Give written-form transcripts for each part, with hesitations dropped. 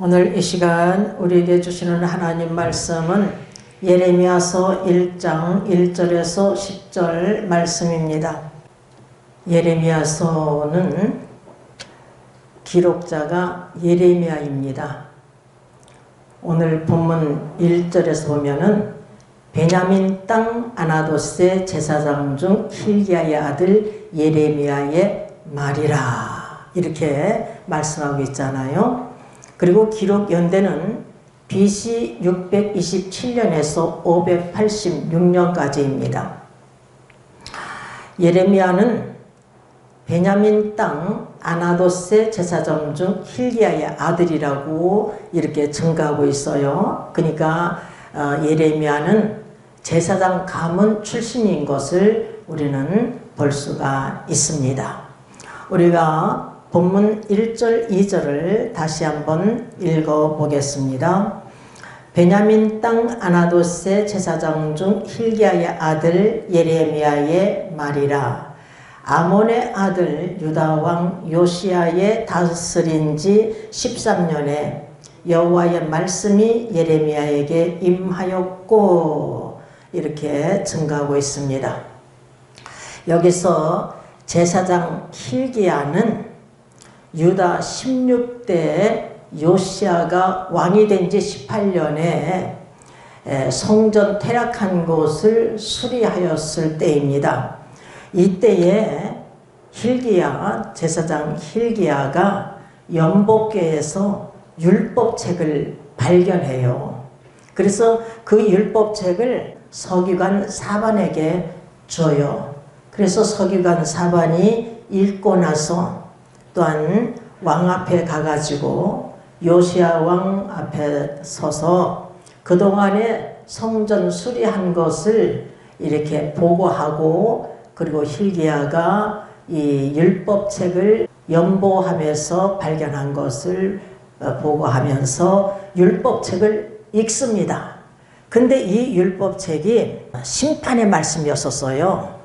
오늘 이 시간 우리에게 주시는 하나님 말씀은 예레미야서 1장 1절에서 10절 말씀입니다. 예레미야서는 기록자가 예레미야입니다. 오늘 본문 1절에서 보면은 베냐민 땅 아나도스의 제사장 중 hil기야의 아들 예레미야의 말이라 이렇게 말씀하고 있잖아요. 그리고 기록 연대는 BC 627년에서 586년까지입니다. 예레미야는 베냐민 땅 아나도스의 제사장 중 hil기야의 아들이라고 이렇게 증가하고 있어요. 그러니까 예레미야는 제사장 가문 출신인 것을 우리는 볼 수가 있습니다. 우리가 본문 1절, 2절을 다시 한번 읽어보겠습니다. 베냐민 땅 아나도스의 제사장 중 hil기야의 아들 예레미야의 말이라. 아몬의 아들 유다왕 요시야의 다스린 지 13년에 여호와의 말씀이 예레미야에게 임하였고 이렇게 증가하고 있습니다. 여기서 제사장 hil기야는 유다 16대 요시야가 왕이 된 지 18년에 성전 퇴락한 곳을 수리하였을 때입니다. 이때에 hil기야, 제사장 hil기야가 연복궤에서 율법책을 발견해요. 그래서 그 율법책을 서기관 사반에게 줘요. 그래서 서기관 사반이 읽고 나서 또한 왕 앞에 가가지고 요시야 왕 앞에 서서 그동안에 성전 수리한 것을 이렇게 보고하고 그리고 hil기야가 이 율법책을 연보하면서 발견한 것을 보고하면서 율법책을 읽습니다. 근데 이 율법책이 심판의 말씀이었었어요.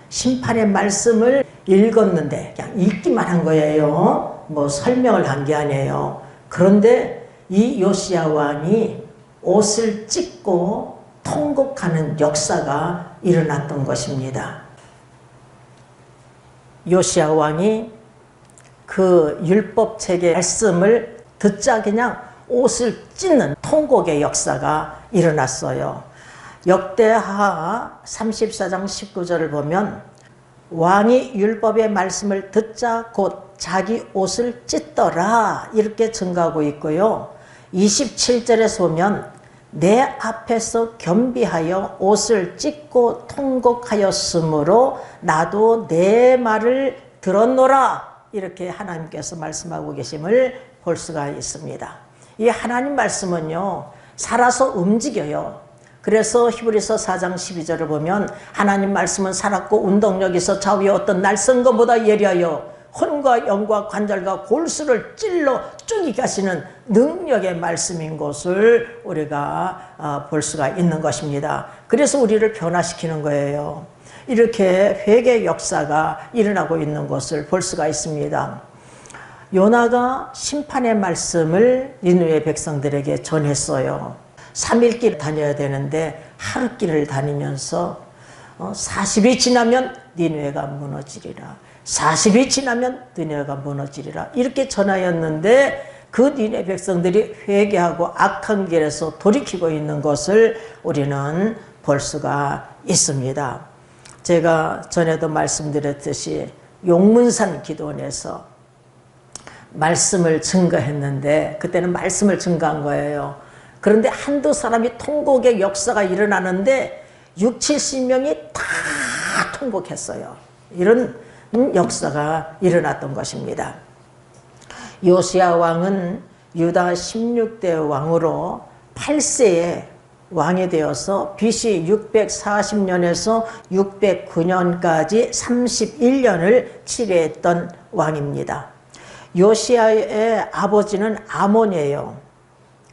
심판의 말씀을 읽었는데 그냥 읽기만 한 거예요. 뭐 설명을 한 게 아니에요. 그런데 이 요시야 왕이 옷을 찢고 통곡하는 역사가 일어났던 것입니다. 요시야 왕이 그 율법책의 말씀을 듣자 그냥 옷을 찢는 통곡의 역사가 일어났어요. 역대하 34장 19절을 보면 왕이 율법의 말씀을 듣자 곧 자기 옷을 찢더라 이렇게 증가하고 있고요. 27절에서 보면 내 앞에서 겸비하여 옷을 찢고 통곡하였으므로 나도 내 말을 들었노라 이렇게 하나님께서 말씀하고 계심을 볼 수가 있습니다. 이 하나님 말씀은요 살아서 움직여요. 그래서 히브리서 4장 12절을 보면 하나님 말씀은 살았고 운동력 있어 좌우에 어떤 날선 것보다 예리하여 혼과 영과 관절과 골수를 찔러 쪼개게 하시는 능력의 말씀인 것을 우리가 볼 수가 있는 것입니다. 그래서 우리를 변화시키는 거예요. 이렇게 회개의 역사가 일어나고 있는 것을 볼 수가 있습니다. 요나가 심판의 말씀을 니느웨 백성들에게 전했어요. 3일길 다녀야 되는데 하루길을 다니면서 40이 지나면 니느웨가 무너지리라. 40이 지나면 니느웨가 무너지리라. 이렇게 전하였는데 그 니느웨 백성들이 회개하고 악한 길에서 돌이키고 있는 것을 우리는 볼 수가 있습니다. 제가 전에도 말씀드렸듯이 용문산 기도원에서 말씀을 증거했는데 그때는 말씀을 증거한 거예요. 그런데 한두 사람이 통곡의 역사가 일어나는데 60~70명이 다 통곡했어요. 이런 역사가 일어났던 것입니다. 요시야 왕은 유다 16대 왕으로 8세에 왕이 되어서 BC 640년에서 609년까지 31년을 치료했던 왕입니다. 요시야의 아버지는 아몬이에요.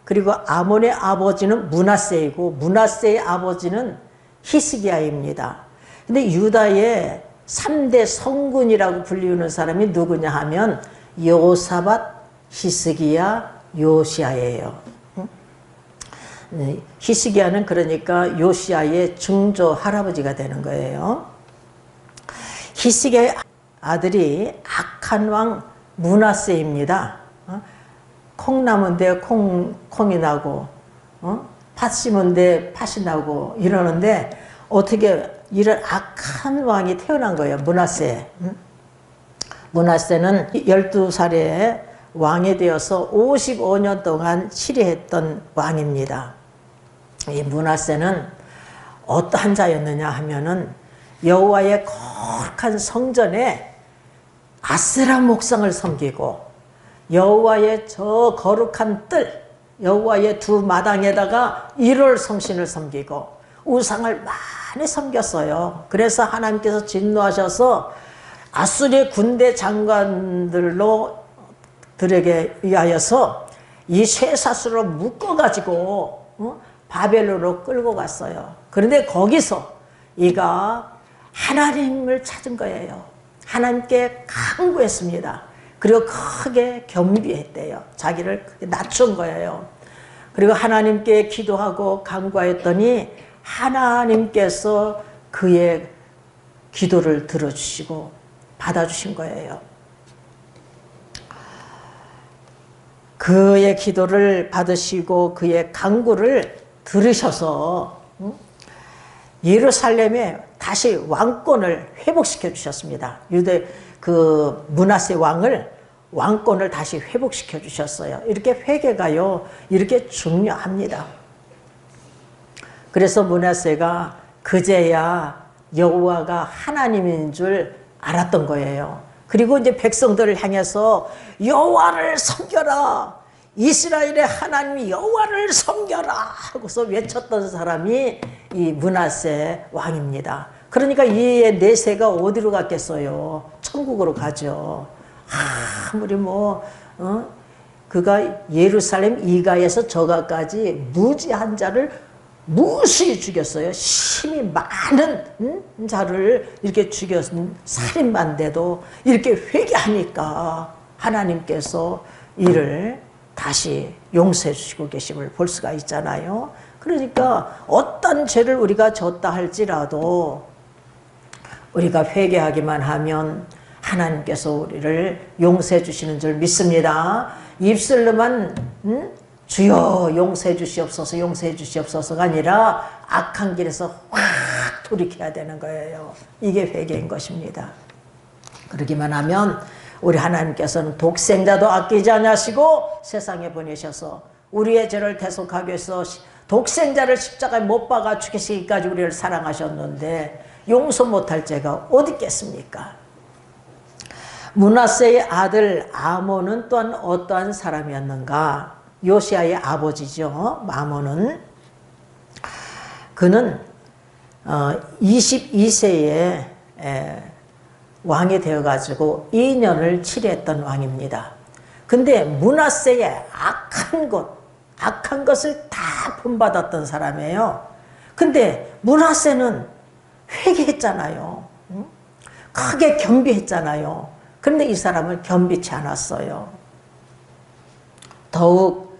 그리고 아몬의 아버지는 므낫세이고 므낫세의 아버지는 히스기야입니다. 근데 유다의 3대 성군이라고 불리우는 사람이 누구냐 하면 여호사밧, 히스기야, 요시야예요. 히스기야는 그러니까 요시야의 증조 할아버지가 되는 거예요. 히스기야의 아들이 악한 왕 므낫세입니다. 콩 나무인데 콩이 나고, 팥 심은데 팥이 나고 이러는데 어떻게 이런 악한 왕이 태어난 거예요. 므낫세. 므낫세는 12살에 왕이 되어서 55년 동안 치리했던 왕입니다. 이 므낫세는 어떠한 자였느냐 하면은 여호와의 거룩한 성전에 아세라 목상을 섬기고 여호와의 저 거룩한 뜰, 여호와의 두 마당에다가 일월 성신을 섬기고 우상을 많이 섬겼어요. 그래서 하나님께서 진노하셔서 아수르의 군대 장관들로 들에게 의하여서 이 쇠사슬로 묶어가지고 바벨론으로 끌고 갔어요. 그런데 거기서 이가 하나님을 찾은 거예요. 하나님께 간구했습니다. 그리고 크게 겸비했대요. 자기를 크게 낮춘 거예요. 그리고 하나님께 기도하고 간구하였더니 하나님께서 그의 기도를 들어주시고 받아주신 거예요. 그의 기도를 받으시고 그의 간구를 들으셔서 예루살렘에 다시 왕권을 회복시켜 주셨습니다. 유대 그 므낫세 왕권을 다시 회복시켜 주셨어요. 이렇게 회개가요, 이렇게 중요합니다. 그래서 므낫세가 그제야 여호와가 하나님인 줄 알았던 거예요. 그리고 이제 백성들을 향해서 여호와를 섬겨라, 이스라엘의 하나님 여호와를 섬겨라 하고서 외쳤던 사람이 이 므낫세 왕입니다. 그러니까 이 내세가 어디로 갔겠어요? 천국으로 가죠. 아무리 그가 예루살렘 이가에서 저가까지 무지한 자를 무수히 죽였어요. 힘이 많은 자를 이렇게 죽였은 살인마인데도 이렇게 회개하니까 하나님께서 이를 다시 용서해 주시고 계심을 볼 수가 있잖아요. 그러니까 어떤 죄를 우리가 졌다 할지라도 우리가 회개하기만 하면 하나님께서 우리를 용서해 주시는 줄 믿습니다. 입술로만 주여 용서해 주시옵소서, 용서해 주시옵소서가 아니라 악한 길에서 확 돌이켜야 되는 거예요. 이게 회개인 것입니다. 그러기만 하면 우리 하나님께서는 독생자도 아끼지 않으시고 세상에 보내셔서 우리의 죄를 대속하기 위해서 독생자를 십자가에 못 박아 죽이시기까지 우리를 사랑하셨는데 용서 못할 죄가 어디 있겠습니까? 므낫세의 아들 아몬은 또한 어떠한 사람이었는가? 요시야의 아버지죠. 아몬은 그는 22세에 왕이 되어가지고 2년을 치리했던 왕입니다. 근데 므낫세의 악한 것을 다 본받았던 사람이에요. 근데 므낫세는 회개했잖아요. 크게 겸비했잖아요. 그런데 이 사람은 겸비치 않았어요. 더욱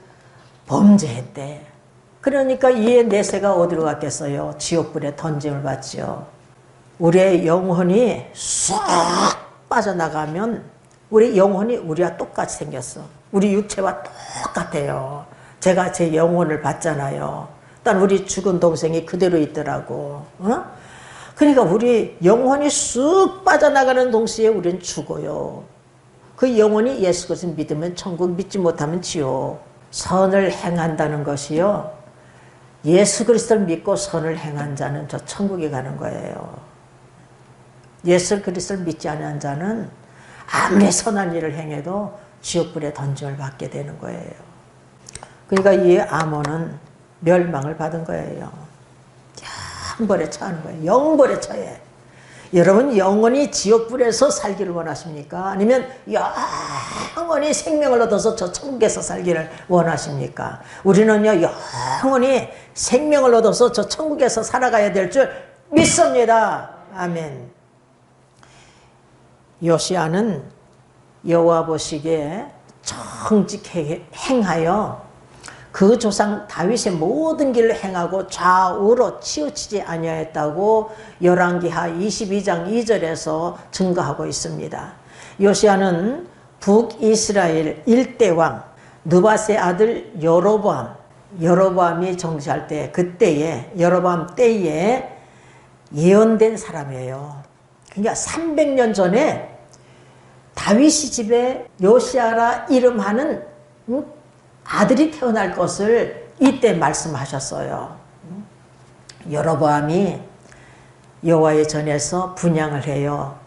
범죄했대. 그러니까 이의 내세가 어디로 갔겠어요? 지옥불에 던짐을 받죠. 우리의 영혼이 쏙 빠져나가면 우리 영혼이 우리와 똑같이 생겼어. 우리 육체와 똑같아요. 제가 제 영혼을 봤잖아요. 단 우리 죽은 동생이 그대로 있더라고. 그러니까 우리 영혼이 쑥 빠져나가는 동시에 우리는 죽어요. 그 영혼이 예수 그리스도를 믿으면 천국, 믿지 못하면 지옥. 선을 행한다는 것이요, 예수 그리스도를 믿고 선을 행한 자는 저 천국에 가는 거예요. 예수 그리스도를 믿지 않은 자는 아무리 선한 일을 행해도 지옥불에 던짐을 받게 되는 거예요. 그러니까 이 아몬은 멸망을 받은 거예요. 영벌에 처하는 거예요. 영벌에 처해. 여러분 영원히 지옥불에서 살기를 원하십니까? 아니면 영원히 생명을 얻어서 저 천국에서 살기를 원하십니까? 우리는요 영원히 생명을 얻어서 저 천국에서 살아가야 될 줄 믿습니다. 아멘. 요시야는 여호와 보시기에 정직하게 행하여 그 조상 다윗의 모든 길을 행하고 좌우로 치우치지 아니하였다고 열왕기하 22장 2절에서 증거하고 있습니다. 요시야는 북이스라엘 일대왕 느밧의 아들 여로보암이 정치할 때 그때에 여로보암 때에 예언된 사람이에요. 그러니까 300년 전에 다윗이 집에 요시야라 이름하는 아들이 태어날 것을 이때 말씀하셨어요. 여로보암이 여호와의 전에서 분향을 해요.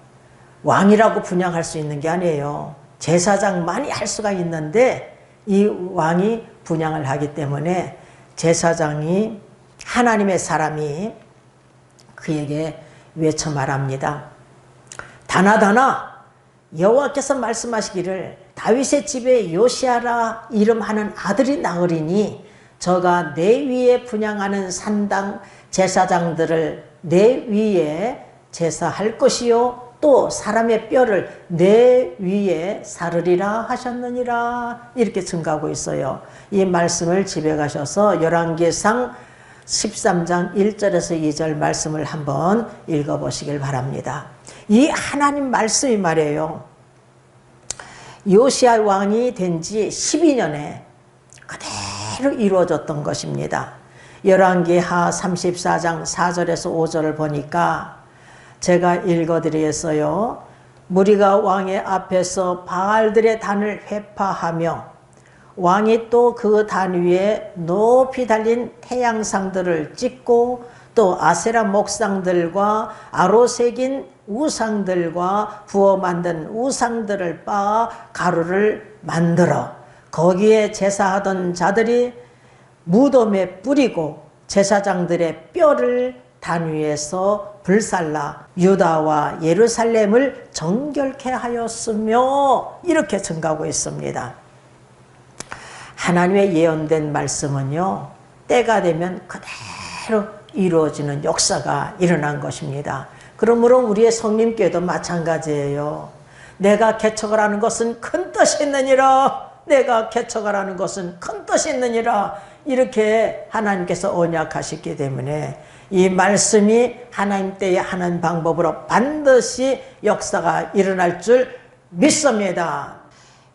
왕이라고 분향할 수 있는 게 아니에요. 제사장만이 할 수가 있는데 이 왕이 분향을 하기 때문에 제사장이 하나님의 사람이 그에게 외쳐 말합니다. 다나다나 여호와께서 말씀하시기를 다윗의 집에 요시야라 이름하는 아들이 나으리니 저가 내 위에 분향하는 산당 제사장들을 내 위에 제사할 것이요 또 사람의 뼈를 내 위에 사르리라 하셨느니라 이렇게 증가하고 있어요. 이 말씀을 집에 가셔서 열왕기상 13장 1절에서 2절 말씀을 한번 읽어보시길 바랍니다. 이 하나님 말씀이 말이에요. 요시야 왕이 된 지 12년에 그대로 이루어졌던 것입니다. 열왕기하 34장 4절에서 5절을 보니까 제가 읽어드리겠어요. 무리가 왕의 앞에서 바알들의 단을 회파하며 왕이 또 그 단 위에 높이 달린 태양상들을 찍고 또 아세라 목상들과 아로 새긴 우상들과 부어 만든 우상들을 빻아 가루를 만들어 거기에 제사하던 자들이 무덤에 뿌리고 제사장들의 뼈를 단 위에서 불살라 유다와 예루살렘을 정결케 하였으며 이렇게 증가하고 있습니다. 하나님의 예언된 말씀은요 때가 되면 그대로 이루어지는 역사가 일어난 것입니다. 그러므로 우리의 성림교회도 마찬가지예요. 내가 개척을 하는 것은 큰 뜻이 있느니라. 내가 개척을 하는 것은 큰 뜻이 있느니라. 이렇게 하나님께서 언약하셨기 때문에 이 말씀이 하나님 때에 하는 방법으로 반드시 역사가 일어날 줄 믿습니다.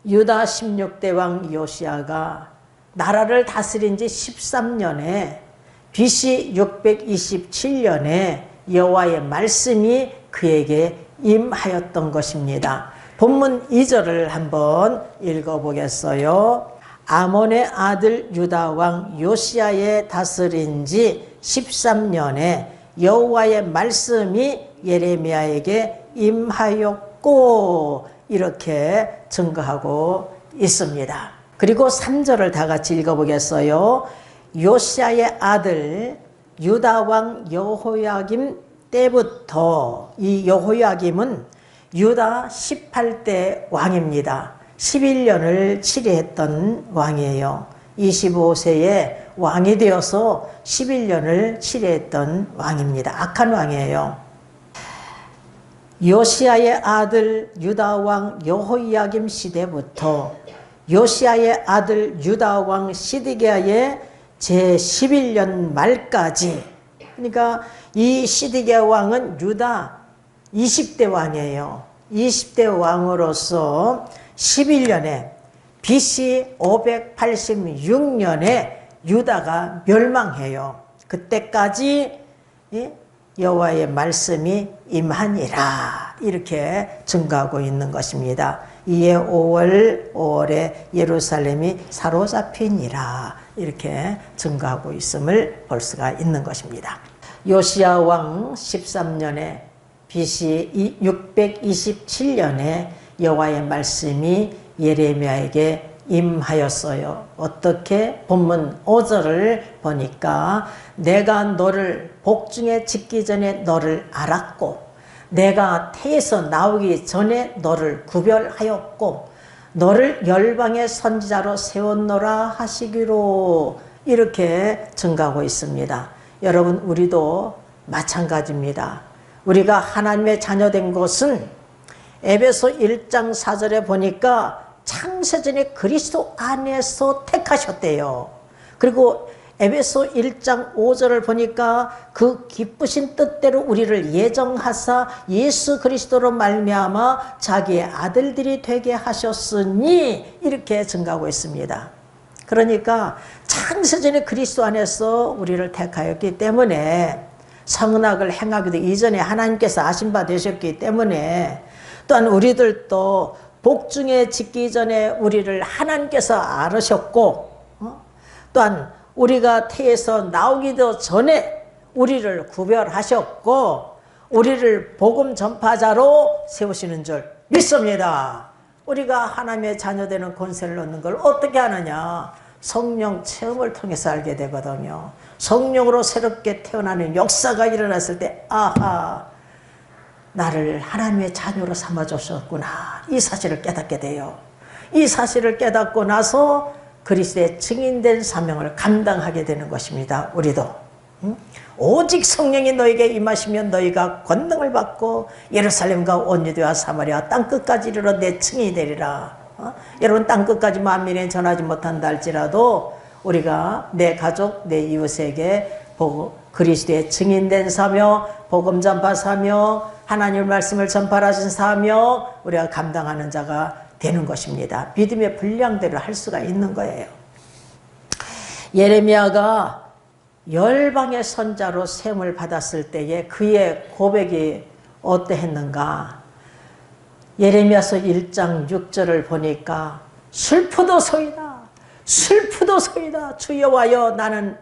유다 16대 왕 요시야가 나라를 다스린 지 13년에 BC 627년에 여호와의 말씀이 그에게 임하였던 것입니다. 본문 2절을 한번 읽어보겠어요. 아몬의 아들 유다 왕 요시야의 다스린 지 13년에 여호와의 말씀이 예레미야에게 임하였고 이렇게 증거하고 있습니다. 그리고 3절을 다 같이 읽어보겠어요. 요시야의 아들 유다 왕 여호야김 때부터 이 여호야김은 유다 18대 왕입니다. 11년을 치리했던 왕이에요. 25세에 왕이 되어서 11년을 치리했던 왕입니다. 악한 왕이에요. 요시야의 아들 유다 왕 여호야김 시대부터 요시야의 아들 유다 왕 시드기야의 제11년 말까지, 그러니까 이 시드기야 왕은 유다 20대 왕이에요. 20대 왕으로서 11년에 BC 586년에 유다가 멸망해요. 그때까지 여호와의 말씀이 임하니라 이렇게 증가하고 있는 것입니다. 이에 5월에 예루살렘이 사로잡히니라 이렇게 증가하고 있음을 볼 수가 있는 것입니다. 요시야 왕 13년에 BC 627년에 여호와의 말씀이 예레미야에게 임하였어요. 어떻게? 본문 5절을 보니까 내가 너를 복중에 짓기 전에 너를 알았고 내가 태에서 나오기 전에 너를 구별하였고 너를 열방의 선지자로 세웠노라 하시기로 이렇게 증가하고 있습니다. 여러분 우리도 마찬가지입니다. 우리가 하나님의 자녀된 것은 에베소 1장 4절에 보니까 참 창세전에 그리스도 안에서 택하셨대요. 그리고 에베소 1장 5절을 보니까 그 기쁘신 뜻대로 우리를 예정하사 예수 그리스도로 말미암아 자기의 아들들이 되게 하셨으니 이렇게 증가하고 있습니다. 그러니까 창세전에 그리스도 안에서 우리를 택하였기 때문에 선악을 행하기도 이전에 하나님께서 아신 바 되셨기 때문에 또한 우리들도 복중에 짓기 전에 우리를 하나님께서 알으셨고 또한 우리가 태에서 나오기도 전에 우리를 구별하셨고 우리를 복음 전파자로 세우시는 줄 믿습니다. 우리가 하나님의 자녀되는 권세를 얻는 걸 어떻게 하느냐? 성령 체험을 통해서 알게 되거든요. 성령으로 새롭게 태어나는 역사가 일어났을 때 아하, 나를 하나님의 자녀로 삼아주셨구나, 이 사실을 깨닫게 돼요. 이 사실을 깨닫고 나서 그리스도의 증인된 사명을 감당하게 되는 것입니다. 우리도 오직 성령이 너에게 임하시면 너희가 권능을 받고 예루살렘과 온 유대와 사마리아 땅끝까지 이르러 내 증인이 되리라. 여러분, 땅끝까지 만민에 전하지 못한다 할지라도 우리가 내 가족, 내 이웃에게 그리스도의 증인된 사명, 복음 전파 사명, 하나님의 말씀을 전파하신 사명, 우리가 감당하는 자가 되는 것입니다. 믿음의 분량대로 할 수가 있는 거예요. 예레미야가 열방의 선자로 세움을 받았을 때에 그의 고백이 어떠했는가? 예레미야서 1장 6절을 보니까 슬프도소이다, 슬프도소이다, 주 여호와여 나는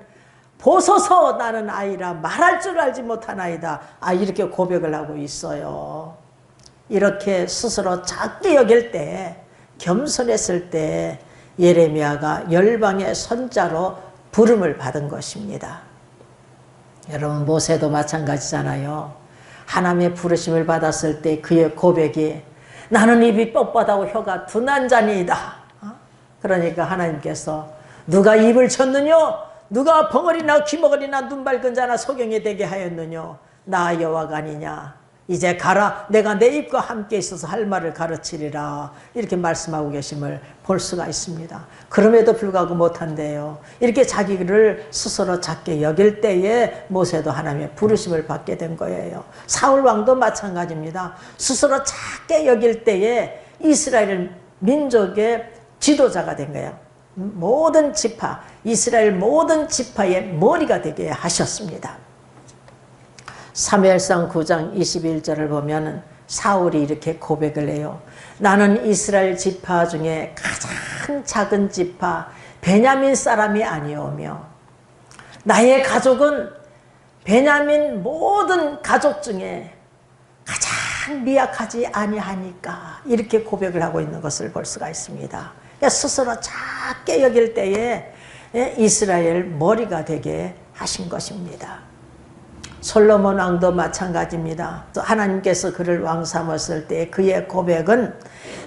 보소서, 나는 아이라 말할 줄 알지 못하나이다. 이렇게 고백을 하고 있어요. 이렇게 스스로 작게 여길 때, 겸손했을 때 예레미야가 열방의 선자로 부름을 받은 것입니다. 여러분, 모세도 마찬가지잖아요. 하나님의 부르심을 받았을 때 그의 고백이 나는 입이 뻣뻣하고 혀가 둔한 자니이다. 그러니까 하나님께서 누가 입을 쳤느냐? 누가 벙어리나 귀머거리나 눈 밝은 자나 소경이 되게 하였느냐? 나 여호와가 아니냐? 이제 가라, 내가 내 입과 함께 있어서 할 말을 가르치리라. 이렇게 말씀하고 계심을 볼 수가 있습니다. 그럼에도 불구하고 못한대요. 이렇게 자기를 스스로 작게 여길 때에 모세도 하나님의 부르심을 받게 된 거예요. 사울 왕도 마찬가지입니다. 스스로 작게 여길 때에 이스라엘 민족의 지도자가 된 거예요. 모든 지파, 이스라엘 모든 지파의 머리가 되게 하셨습니다. 사무엘상 9장 21절을 보면 사울이 이렇게 고백을 해요. 나는 이스라엘 지파 중에 가장 작은 지파 베냐민 사람이 아니오며 나의 가족은 베냐민 모든 가족 중에 가장 미약하지 아니하니까, 이렇게 고백을 하고 있는 것을 볼 수가 있습니다. 스스로 작게 여길 때에 이스라엘 머리가 되게 하신 것입니다. 솔로몬 왕도 마찬가지입니다. 하나님께서 그를 왕 삼았을 때 그의 고백은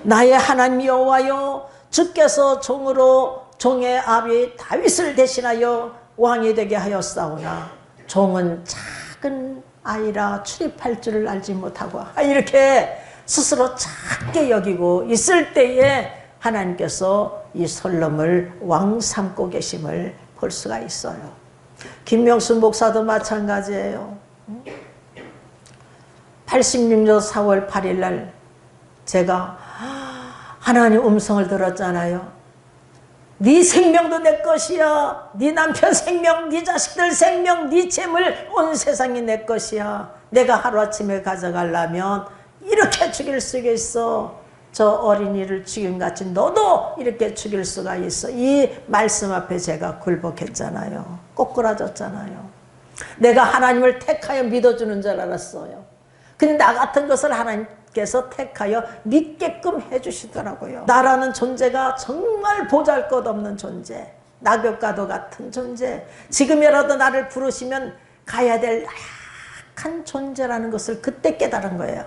나의 하나님 여호와여, 주께서 종으로 종의 아비 다윗을 대신하여 왕이 되게 하였사오나 종은 작은 아이라 출입할 줄을 알지 못하고, 이렇게 스스로 작게 여기고 있을 때에 하나님께서 이 솔로몬을 왕 삼고 계심을 볼 수가 있어요. 김명수 목사도 마찬가지예요. 86년 4월 8일 날 제가 하나님 음성을 들었잖아요. 네 생명도 내 것이야. 네 남편 생명, 네 자식들 생명, 네 재물, 온 세상이 내 것이야. 내가 하루아침에 가져가려면 이렇게 죽일 수가 있어. 저 어린이를 죽임같이 너도 이렇게 죽일 수가 있어. 이 말씀 앞에 제가 굴복했잖아요. 꼬꾸라졌잖아요. 내가 하나님을 택하여 믿어주는 줄 알았어요. 근데 나 같은 것을 하나님께서 택하여 믿게끔 해주시더라고요. 나라는 존재가 정말 보잘것없는 존재, 낙엽과도 같은 존재, 지금이라도 나를 부르시면 가야 될 약한 존재라는 것을 그때 깨달은 거예요.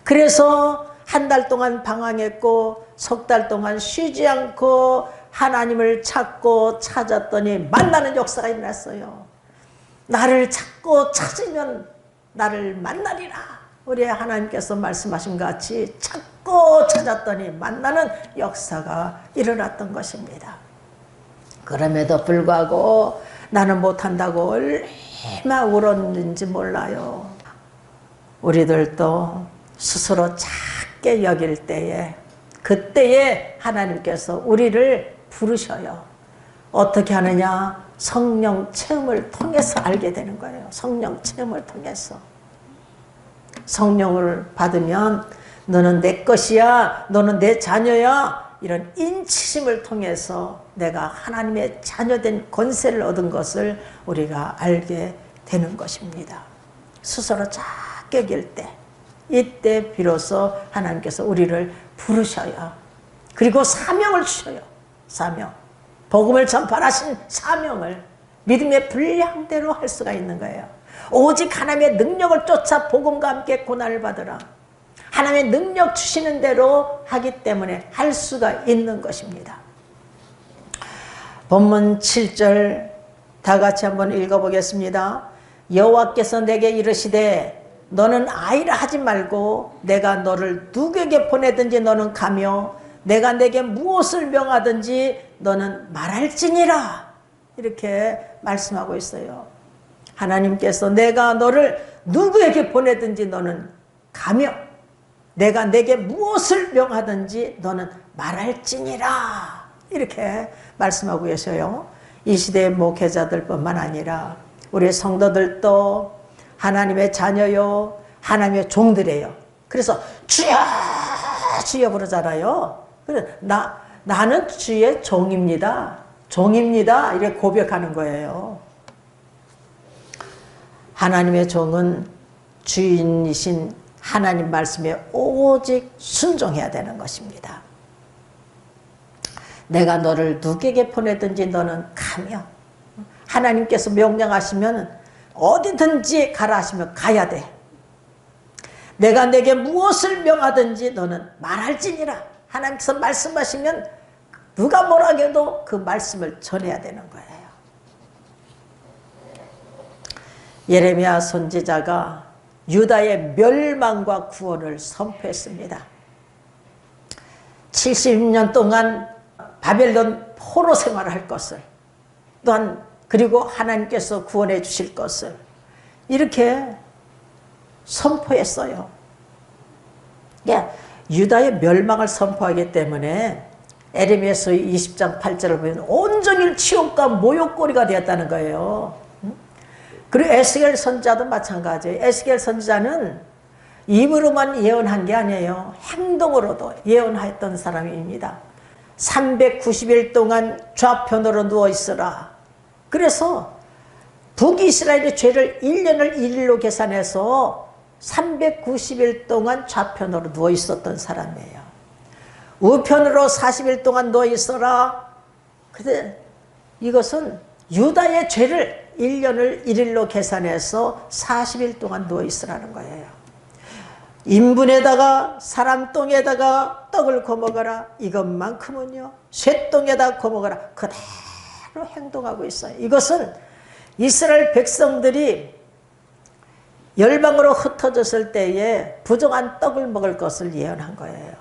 그래서 한 달 동안 방황했고 석 달 동안 쉬지 않고 하나님을 찾고 찾았더니 만나는 역사가 일어났어요. 나를 찾고 찾으면 나를 만나리라. 우리 하나님께서 말씀하신 것 같이 찾고 찾았더니 만나는 역사가 일어났던 것입니다. 그럼에도 불구하고 나는 못한다고 얼마나 울었는지 몰라요. 우리들도 스스로 작게 여길 때에 그때에 하나님께서 우리를 부르셔요. 어떻게 하느냐? 성령 체험을 통해서 알게 되는 거예요. 성령 체험을 통해서. 성령을 받으면 너는 내 것이야, 너는 내 자녀야, 이런 인치심을 통해서 내가 하나님의 자녀된 권세를 얻은 것을 우리가 알게 되는 것입니다. 스스로 작게 여길 때, 이때 비로소 하나님께서 우리를 부르셔요. 그리고 사명을 주셔요. 사명. 복음을 전파하신 사명을 믿음의 분량대로 할 수가 있는 거예요. 오직 하나님의 능력을 쫓아 복음과 함께 고난을 받으라. 하나님의 능력 주시는 대로 하기 때문에 할 수가 있는 것입니다. 본문 7절 다 같이 한번 읽어보겠습니다. 여호와께서 내게 이르시되 너는 아이라 하지 말고 내가 너를 누구에게 보내든지 너는 가며 내가 내게 무엇을 명하든지 너는 말할지니라. 이렇게 말씀하고 있어요. 하나님께서 내가 너를 누구에게 보내든지 너는 가며 내가 내게 무엇을 명하든지 너는 말할지니라. 이렇게 말씀하고 계셔요. 이 시대의 목회자들 뿐만 아니라 우리 성도들도 하나님의 자녀요, 하나님의 종들이에요. 그래서 주여 주여 부르잖아요. 그래 나는 주의 종입니다. 종입니다. 이렇게 고백하는 거예요. 하나님의 종은 주인이신 하나님 말씀에 오직 순종해야 되는 것입니다. 내가 너를 누구에게 보내든지 너는 가며 하나님께서 명령하시면 어디든지 가라 하시면 가야 돼. 내가 내게 무엇을 명하든지 너는 말할지니라. 하나님께서 말씀하시면 누가 뭐라 해도 그 말씀을 전해야 되는 거예요. 예레미야 선지자가 유다의 멸망과 구원을 선포했습니다. 70년 동안 바벨론 포로 생활을 할 것을, 또한 그리고 하나님께서 구원해 주실 것을 이렇게 선포했어요. 그러니까 유다의 멸망을 선포하기 때문에 에레미야서 20장 8절을 보면 온종일 치욕과 모욕거리가 되었다는 거예요. 그리고 에스겔 선지자도 마찬가지예요. 에스겔 선지자는 입으로만 예언한 게 아니에요. 행동으로도 예언했던 사람입니다. 390일 동안 좌편으로 누워있으라. 그래서 북이스라엘의 죄를 1년을 1일로 계산해서 390일 동안 좌편으로 누워있었던 사람이에요. 우편으로 40일 동안 누워있어라. 근데 이것은 유다의 죄를 1년을 1일로 계산해서 40일 동안 누워있으라는 거예요. 인분에다가 사람 똥에다가 떡을 거먹어라. 이것만큼은요 쇠똥에다 거먹어라. 그대로 행동하고 있어요. 이것은 이스라엘 백성들이 열방으로 흩어졌을 때에 부정한 떡을 먹을 것을 예언한 거예요.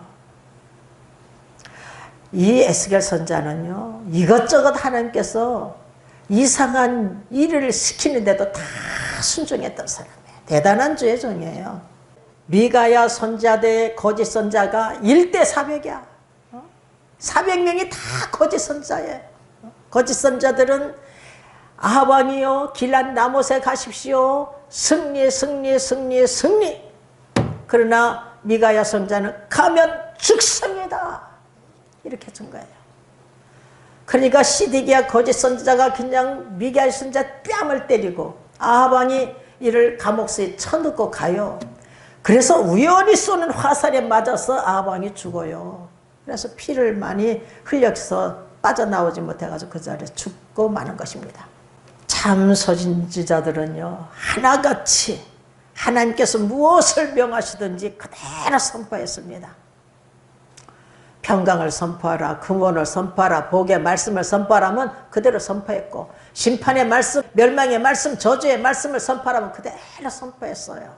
이 에스겔 선지자는요 이것저것 하나님께서 이상한 일을 시키는데도 다 순종했던 사람이에요. 대단한 주의 종이에요. 미가야 선지자대 거짓 선지자가 1대 400이야. 400명이 다 거짓 선지자예요. 거짓 선지자들은 아합 왕이요 길앗 라못에 가십시오. 승리 승리 승리 승리. 그러나 미가야 선지자는 가면 죽습니다. 이렇게 준 거예요. 그러니까 시드기야 거짓 선지자가 그냥 미가야 선지자 뺨을 때리고 아합 왕이 이를 감옥에 쳐넣고 가요. 그래서 우연히 쏘는 화살에 맞아서 아합 왕이 죽어요. 그래서 피를 많이 흘려서 빠져나오지 못해가지고 그 자리에 죽고 마는 것입니다. 참 선지자들은요 하나같이 하나님께서 무엇을 명하시든지 그대로 선포했습니다. 평강을 선포하라, 구원을 선포하라, 복의 말씀을 선포하라면 그대로 선포했고, 심판의 말씀, 멸망의 말씀, 저주의 말씀을 선포하라면 그대로 선포했어요.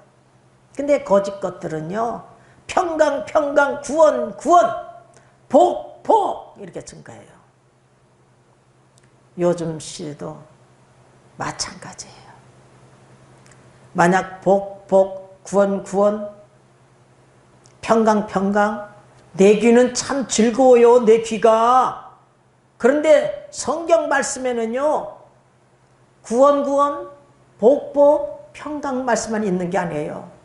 근데 거짓 것들은요, 평강, 평강, 구원, 구원, 복, 복 이렇게 증가해요. 요즘 시도 마찬가지예요. 만약 복, 복, 구원, 구원, 평강, 평강, 내 귀는 참 즐거워요, 내 귀가. 그런데 성경 말씀에는요, 구원, 구원, 복, 복, 평강 말씀만 있는 게 아니에요.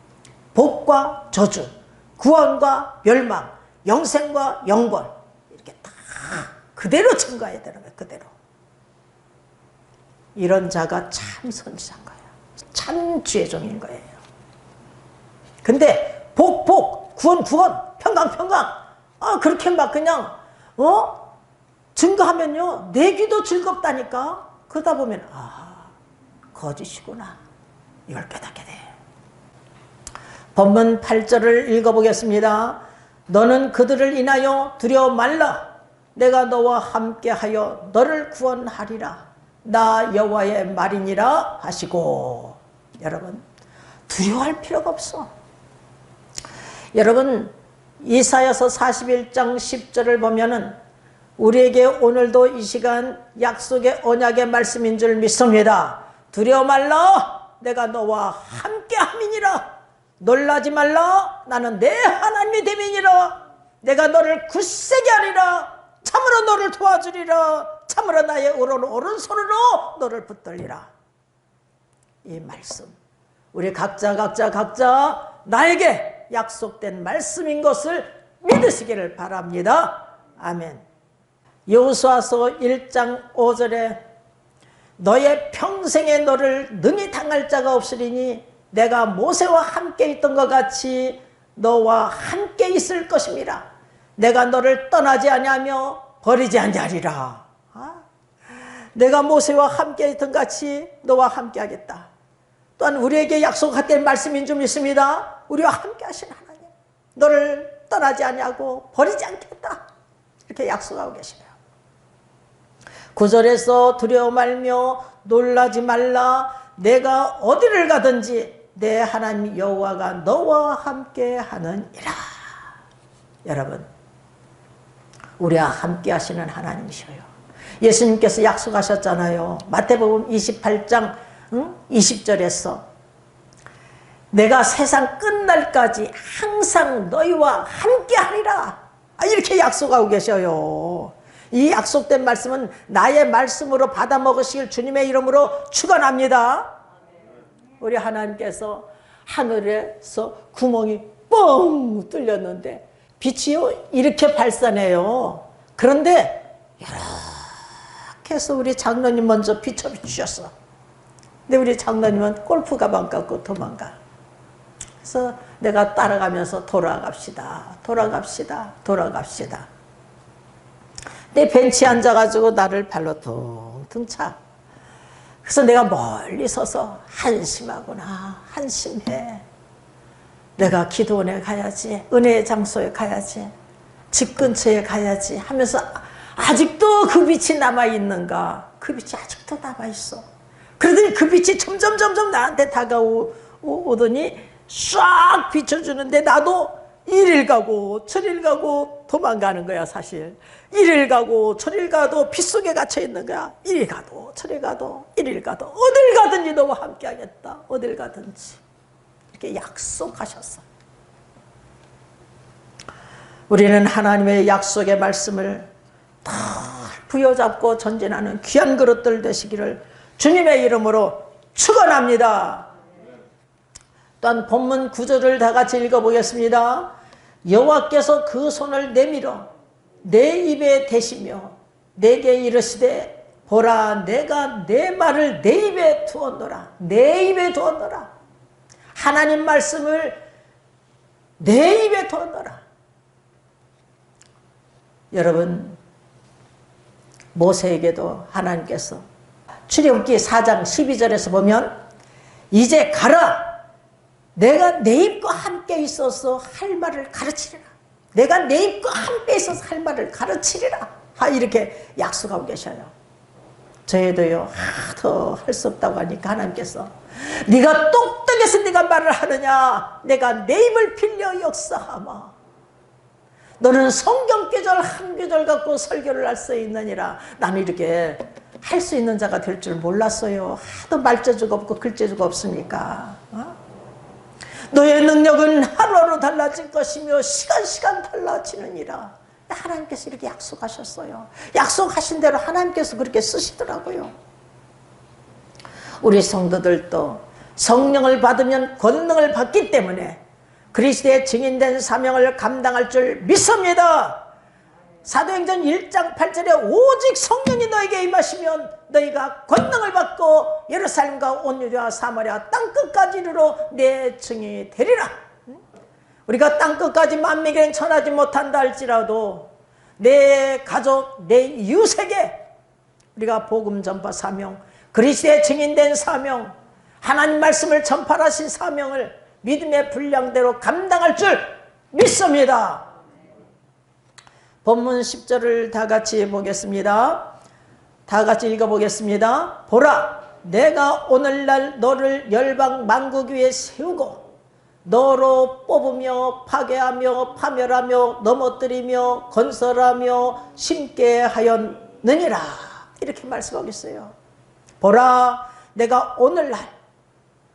복과 저주, 구원과 멸망, 영생과 영권, 이렇게 다 그대로 증거해야 되는 거예요. 그대로. 이런 자가 참 선지자인 거예요. 참 주의 종인 거예요. 근데 복, 복, 구원, 구원, 평강, 평강, 그렇게 막 그냥 증거하면요, 내 귀도 즐겁다니까. 그러다 보면 거짓이구나, 이걸 깨닫게 돼. 본문 8절을 읽어보겠습니다. 너는 그들을 인하여 두려워 말라. 내가 너와 함께하여 너를 구원하리라. 나 여호와의 말이니라 하시고. 여러분, 두려워할 필요가 없어. 여러분, 이사야서 41장 10절을 보면은 우리에게 오늘도 이 시간 약속의 언약의 말씀인 줄 믿습니다. 두려워 말라. 내가 너와 함께함이니라. 놀라지 말라. 나는 내 하나님이 됨이니라. 내가 너를 굳세게 하리라. 참으로 너를 도와주리라. 참으로 나의 오른손으로 너를 붙들리라. 이 말씀, 우리 각자 나에게 약속된 말씀인 것을 믿으시기를 바랍니다. 아멘. 여호수아서 1장 5절에 너의 평생에 너를 능히 당할 자가 없으리니 내가 모세와 함께 있던 것 같이 너와 함께 있을 것입니다. 내가 너를 떠나지 아니하며 버리지 아니하리라. 내가 모세와 함께 있던 것 같이 너와 함께 하겠다. 또한 우리에게 약속된 말씀인 줄 믿습니다. 우리와 함께 하신 하나님, 너를 떠나지 아니하고 버리지 않겠다, 이렇게 약속하고 계시네요. 9절에서 두려워 말며 놀라지 말라. 내가 어디를 가든지 내 하나님 여호와가 너와 함께 하느니라. 여러분, 우리와 함께 하시는 하나님이셔요. 예수님께서 약속하셨잖아요. 마태복음 28장 20절에서 내가 세상 끝날까지 항상 너희와 함께 하리라, 이렇게 약속하고 계셔요. 이 약속된 말씀은 나의 말씀으로 받아 먹으실 주님의 이름으로 축원합니다. 우리 하나님께서 하늘에서 구멍이 뻥 뚫렸는데 빛이요 이렇게 발산해요. 그런데 이렇게 해서 우리 장로님 먼저 비춰주셨어. 근데 우리 장로님은 골프 가방 갖고 도망가. 그래서 내가 따라가면서 돌아갑시다. 내 벤치에 앉아가지고 나를 발로 퉁퉁 차. 그래서 내가 멀리 서서 한심하구나, 한심해. 내가 기도원에 가야지, 은혜의 장소에 가야지, 집 근처에 가야지 하면서 아직도 그 빛이 남아있는가? 그 빛이 아직도 남아있어. 그러더니 그 빛이 점점 나한테 다가오더니 싹 비춰주는데 나도 이리를 가고 저리를 가고 도망가는 거야. 사실 이리를 가고 저리를 가도 빛 속에 갇혀 있는 거야. 이리 가도 저리 가도 이리를 가도 어딜 가든지 너와 함께 하겠다. 어딜 가든지 이렇게 약속하셨어. 우리는 하나님의 약속의 말씀을 다 부여잡고 전진하는 귀한 그릇들 되시기를 주님의 이름으로 축원합니다. 또한 본문 9절을 다 같이 읽어보겠습니다. 여호와께서 그 손을 내밀어 내 입에 대시며 내게 이르시되 보라, 내가 내 말을 내 입에 두었노라. 내 입에 두었노라. 하나님 말씀을 내 입에 두었노라. 여러분, 모세에게도 하나님께서 출애굽기 4장 12절에서 보면 이제 가라. 내가 내 입과 함께 있어서 할 말을 가르치리라. 내가 내 입과 함께 있어서 할 말을 가르치리라. 이렇게 약속하고 계셔요. 저희도요 더 할 수 없다고 하니까 하나님께서 네가 똑똑해서 네가 말을 하느냐, 내가 내 입을 빌려 역사하마. 너는 성경 구절 한 구절 갖고 설교를 할 수 있느니라. 나는 이렇게 할 수 있는 자가 될 줄 몰랐어요. 하도 말재주가 없고 글재주가 없으니까. 너의 능력은 하루하루 달라질 것이며 시간 달라지느니라. 하나님께서 이렇게 약속하셨어요. 약속하신 대로 하나님께서 그렇게 쓰시더라고요. 우리 성도들도 성령을 받으면 권능을 받기 때문에 그리스도의 증인된 사명을 감당할 줄 믿습니다. 사도행전 1장 8절에 오직 성령이 너에게 임하시면 너희가 권능을 받고 예루살렘과 온 유대와 사마리아 땅끝까지 이르러 내 증인이 되리라. 우리가 땅끝까지 만민에게 전하지 못한다 할지라도 내 가족, 내 이웃에게 우리가 복음 전파 사명, 그리스도의 증인된 사명, 하나님 말씀을 전파하신 사명을 믿음의 분량대로 감당할 줄 믿습니다. 본문 10절을 다 같이 보겠습니다. 다 같이 읽어보겠습니다. 보라, 내가 오늘날 너를 열방 만국 위에 세우고 너로 뽑으며 파괴하며 파멸하며 넘어뜨리며 건설하며 심게 하였느니라. 이렇게 말씀하고 있어요. 보라, 내가 오늘날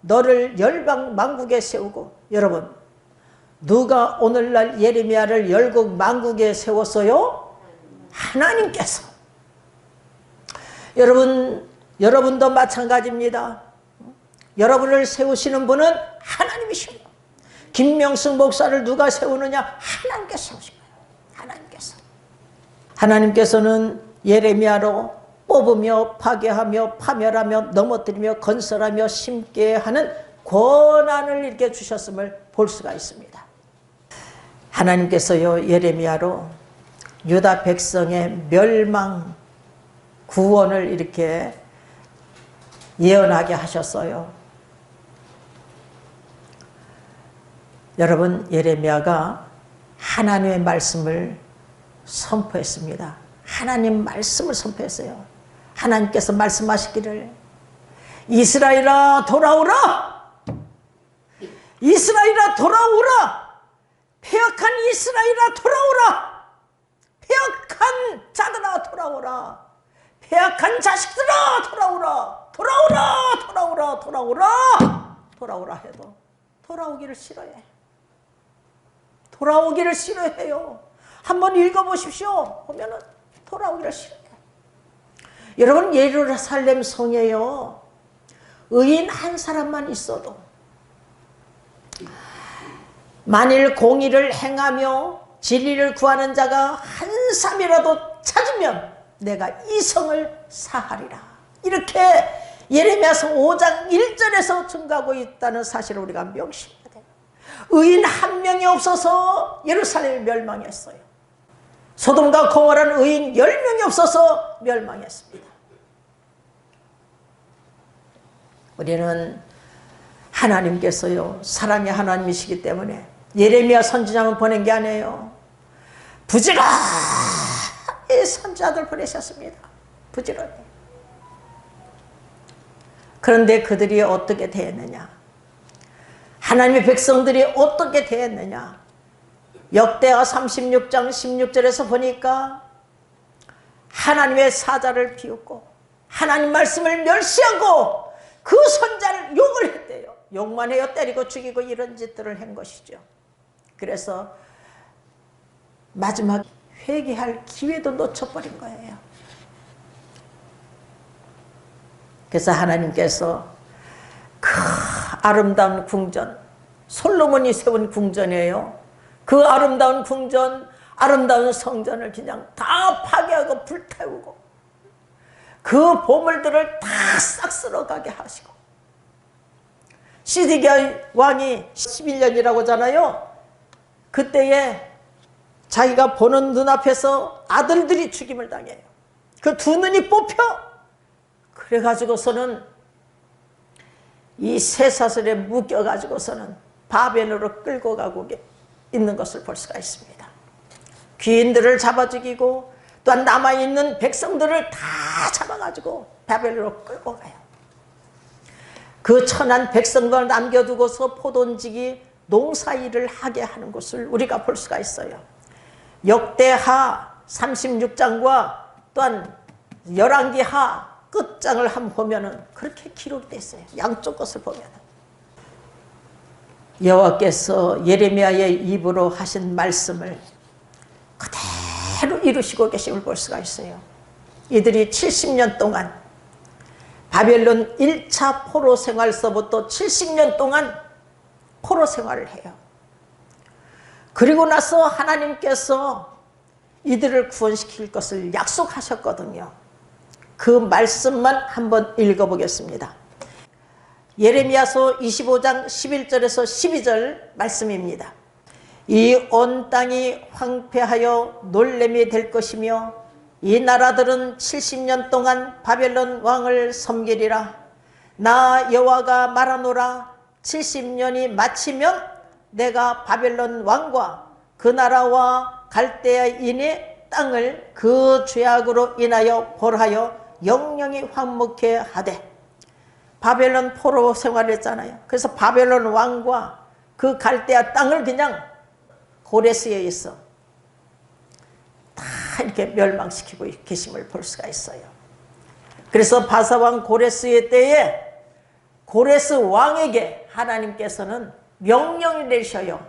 너를 열방 만국에 세우고. 여러분, 누가 오늘날 예레미야를 열국 만국에 세웠어요? 하나님께서. 여러분도 마찬가지입니다. 여러분을 세우시는 분은 하나님이십니다. 김명승 목사를 누가 세우느냐? 하나님께서 세우신 거예요. 하나님께서는 예레미야로 뽑으며 파괴하며 파멸하며 넘어뜨리며 건설하며 심게 하는 권한을 이렇게 주셨음을 볼 수가 있습니다. 하나님께서요 예레미야로 유다 백성의 멸망 구원을 이렇게 예언하게 하셨어요. 여러분, 예레미야가 하나님의 말씀을 선포했습니다. 하나님 말씀을 선포했어요. 하나님께서 말씀하시기를 이스라엘아 돌아오라, 이스라엘아 돌아오라, 패역한 이스라엘아 돌아오라, 패역한 자들아 돌아오라, 패역한 자식들아 돌아오라, 돌아오라 해도 돌아오기를 싫어해. 돌아오기를 싫어해요. 한번 읽어보십시오. 보면은 돌아오기를 싫어해요. 여러분, 예루살렘 성에요 의인 한 사람만 있어도 만일 공의를 행하며 진리를 구하는 자가 한 사람이라도 찾으면 내가 이 성을 사하리라. 이렇게 예레미야서 5장 1절에서 증거하고 있다는 사실을 우리가 명심해야 돼요. 의인 한 명이 없어서 예루살렘이 멸망했어요. 소돔과 고모라는 의인 10명이 없어서 멸망했습니다. 우리는 하나님께서요 사랑의 하나님이시기 때문에 예레미야 선지자만 보낸 게 아니에요. 부지런히 선지자들 보내셨습니다. 부지런히. 그런데 그들이 어떻게 대했느냐, 하나님의 백성들이 어떻게 대했느냐, 역대하 36장 16절에서 보니까 하나님의 사자를 비웃고 하나님 말씀을 멸시하고 그 선자를 욕을 했대요. 욕만 해요. 때리고 죽이고 이런 짓들을 한 것이죠. 그래서 마지막 회개할 기회도 놓쳐버린 거예요. 그래서 하나님께서 그 아름다운 궁전, 솔로몬이 세운 궁전이에요. 그 아름다운 궁전, 아름다운 성전을 그냥 다 파괴하고 불태우고 그 보물들을 다 싹 쓸어가게 하시고, 시드기야 왕이 11년이라고 하잖아요. 그때에 자기가 보는 눈앞에서 아들들이 죽임을 당해요. 그 두 눈이 뽑혀. 그래가지고서는 이 쇠사슬에 묶여가지고서는 바벨론으로 끌고 가고 있는 것을 볼 수가 있습니다. 귀인들을 잡아 죽이고 또한 남아있는 백성들을 다 잡아가지고 바벨론으로 끌고 가요. 그 천한 백성들을 남겨두고서 포도원지기 농사일을 하게 하는 것을 우리가 볼 수가 있어요. 역대하 36장과 또한 열왕기하 끝장을 한번 보면은 그렇게 기록이 됐어요. 양쪽 것을 보면은. 여호와께서 예레미야의 입으로 하신 말씀을 그대로 이루시고 계심을 볼 수가 있어요. 이들이 70년 동안 바벨론 1차 포로 생활서부터 70년 동안 포로 생활을 해요. 그리고 나서 하나님께서 이들을 구원시킬 것을 약속하셨거든요. 그 말씀만 한번 읽어보겠습니다. 예레미야서 25장 11절에서 12절 말씀입니다. 이 온 땅이 황폐하여 놀램이 될 것이며 이 나라들은 70년 동안 바벨론 왕을 섬기리라. 나 여호와가 말하노라. 70년이 마치면 내가 바벨론 왕과 그 나라와 갈대아인의 땅을 그 죄악으로 인하여 벌하여 영영이 황무케 하되. 바벨론 포로 생활했잖아요. 그래서 바벨론 왕과 그 갈대아 땅을 그냥 고레스에 있어 다 이렇게 멸망시키고 계심을 볼 수가 있어요. 그래서 바사왕 고레스의 때에 고레스 왕에게 하나님께서는 명령을 내리셔요.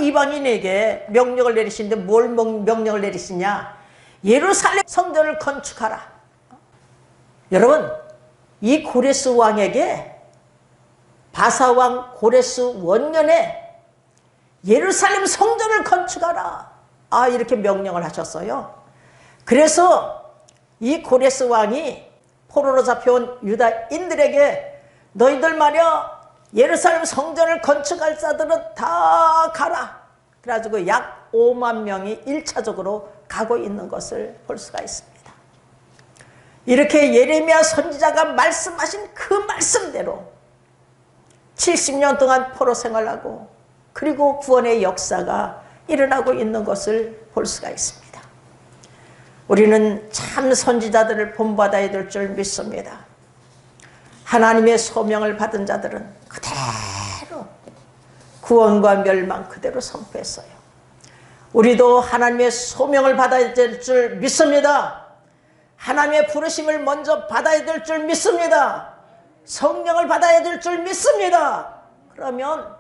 이방인에게 명령을 내리시는데 뭘 명령을 내리시냐? 예루살렘 성전을 건축하라. 여러분, 이 고레스 왕에게 바사왕 고레스 원년에 예루살렘 성전을 건축하라. 이렇게 명령을 하셨어요. 그래서 이 고레스 왕이 포로로 잡혀온 유다인들에게 너희들 말이야 예루살렘 성전을 건축할 자들은 다 가라. 그래가지고 약 5만 명이 1차적으로 가고 있는 것을 볼 수가 있습니다. 이렇게 예레미야 선지자가 말씀하신 그 말씀대로 70년 동안 포로 생활하고 그리고 구원의 역사가 일어나고 있는 것을 볼 수가 있습니다. 우리는 참 선지자들을 본받아야 될 줄 믿습니다. 하나님의 소명을 받은 자들은 그대로 구원과 멸망 그대로 선포했어요. 우리도 하나님의 소명을 받아야 될 줄 믿습니다. 하나님의 부르심을 먼저 받아야 될 줄 믿습니다. 성령을 받아야 될 줄 믿습니다. 그러면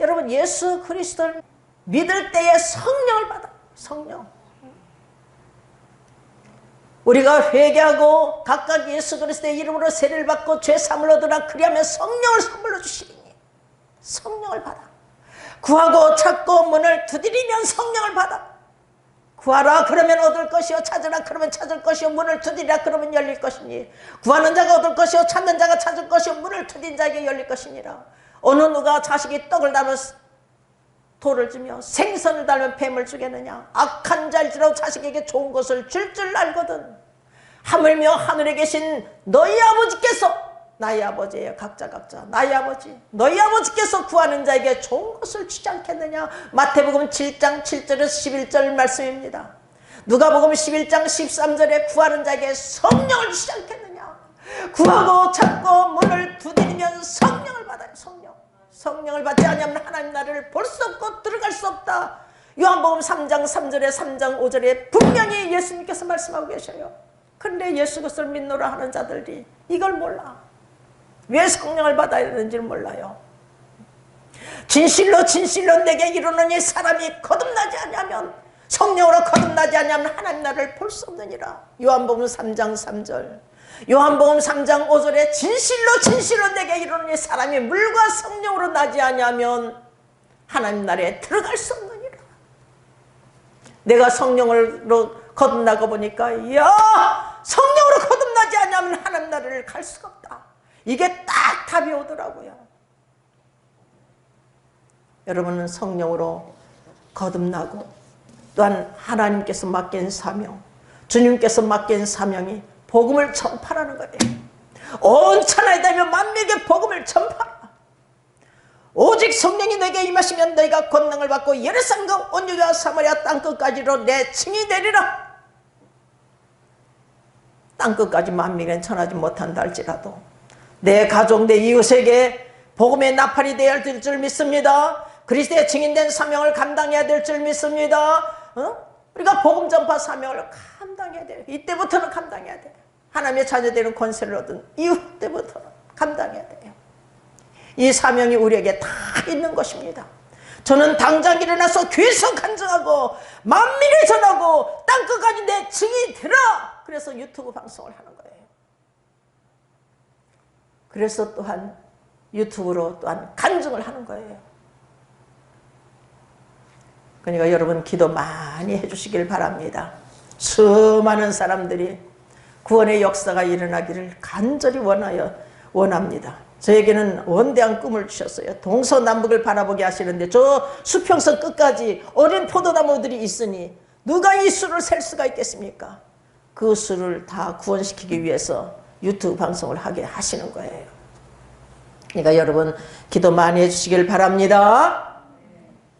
여러분 예수 그리스도를 믿을 때에 성령을 받아요. 성령. 우리가 회개하고 각각 예수 그리스도의 이름으로 세례를 받고 죄사함을 얻으라. 그리하면 성령을 선물로 주시리니 성령을 받아. 구하고 찾고 문을 두드리면 성령을 받아. 구하라 그러면 얻을 것이요 찾으라 그러면 찾을 것이요 문을 두드리라 그러면 열릴 것이니 구하는 자가 얻을 것이요 찾는 자가 찾을 것이요 문을 두드린 자에게 열릴 것이니라. 어느 누가 자식이 떡을 담아 돌을 주며 생선을 달면 뱀을 주겠느냐. 악한 자일지라도 자식에게 좋은 것을 줄 알거든. 하물며 하늘에 계신 너희 아버지께서 나의 아버지예요. 각자 나의 아버지 너희 아버지께서 구하는 자에게 좋은 것을 주지 않겠느냐. 마태복음 7장 7절에서 11절 말씀입니다. 누가복음 11장 13절에 구하는 자에게 성령을 주지 않겠느냐. 구하고 찾고 문을 두드리면 성령을 받아요. 성령을 받지 않으면 하나님 나라를 볼 수 없고 들어갈 수 없다. 요한복음 3장 3절에 3장 5절에 분명히 예수님께서 말씀하고 계셔요. 그런데 예수 그리스도를 믿노라 하는 자들이 이걸 몰라. 왜 성령을 받아야 되는지를 몰라요. 진실로 내게 이르노니 사람이 거듭나지 않으면 성령으로 거듭나지 않으면 하나님 나라를 볼 수 없느니라. 요한복음 3장 3절 요한복음 3장 5절에 진실로 내게 이르노니 사람이 물과 성령으로 나지 아니하면 하나님 나라에 들어갈 수 없느니라. 내가 성령으로 거듭나고 보니까 성령으로 거듭나지 않으면 하나님 나라를 갈 수가 없다. 이게 딱 답이 오더라고요. 여러분은 성령으로 거듭나고 또한 하나님께서 맡긴 사명, 주님께서 맡긴 사명이 복음을 전파라는 거예요. 온 천하에 다니며 만민에게 복음을 전파하라. 오직 성령이 너에게 임하시면 너희가 권능을 받고 예루살렘과 온 유대와 사마리아 땅끝까지로 내 증이 되리라. 땅끝까지 만민에 전하지 못한다 할지라도 내 가족, 내 이웃에게 복음의 나팔이 되어야 될 줄 믿습니다. 그리스도의 증인된 사명을 감당해야 될 줄 믿습니다. 우리가 복음 전파 사명을 감당해야 돼요. 이때부터는 감당해야 돼요. 하나님의 자녀되는 권세를 얻은 이후 때부터는 감당해야 돼요. 이 사명이 우리에게 다 있는 것입니다. 저는 당장 일어나서 귀에서 간증하고 만민에 전하고 땅끝까지 내 증이 되라. 그래서 유튜브 방송을 하는 거예요. 그래서 또한 유튜브로 또한 간증을 하는 거예요. 그러니까 여러분 기도 많이 해주시길 바랍니다. 수많은 사람들이 구원의 역사가 일어나기를 간절히 원합니다. 저에게는 원대한 꿈을 주셨어요. 동서남북을 바라보게 하시는데 저 수평선 끝까지 어린 포도나무들이 있으니 누가 이 수를 셀 수가 있겠습니까? 그 수를 다 구원시키기 위해서 유튜브 방송을 하게 하시는 거예요. 그러니까 여러분 기도 많이 해주시길 바랍니다.